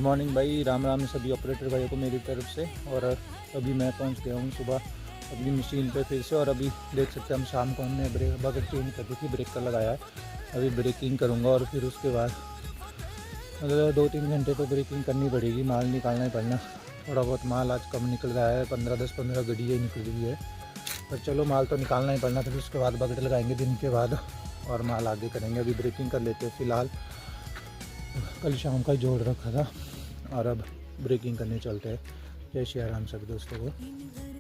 Morning भाई, राम राम सभी operator भाइयों को मेरी तरफ से। और अभी मैं पहुंच गया हूं सुबह अपनी मशीन पे फिर से। और अभी देख सकते हैं हम शाम को हमने ब्रेक बकेट चेंज कर दी थी, ब्रेक का लगाया है। अभी ब्रेकिंग करूंगा और फिर उसके बाद मतलब 2-3 घंटे तो ब्रेकिंग करनी पड़ेगी, माल निकालना ही पड़ना। थोड़ा बहुत माल आज कम निकल रहा है, 10-15 गड्डियाँ निकल रही है, पर चलो माल तो निकालना ही पड़ना। फिर उसके बाद बकेट लगाएंगे दिन के बाद और माल आगे करेंगे। अभी ब्रेकिंग कर लेते हैं फ़िलहाल, कल शाम का ही जोड़ रखा था और अब ब्रेकिंग करने चलते हैं। जय श्री राम सभी दोस्तों को।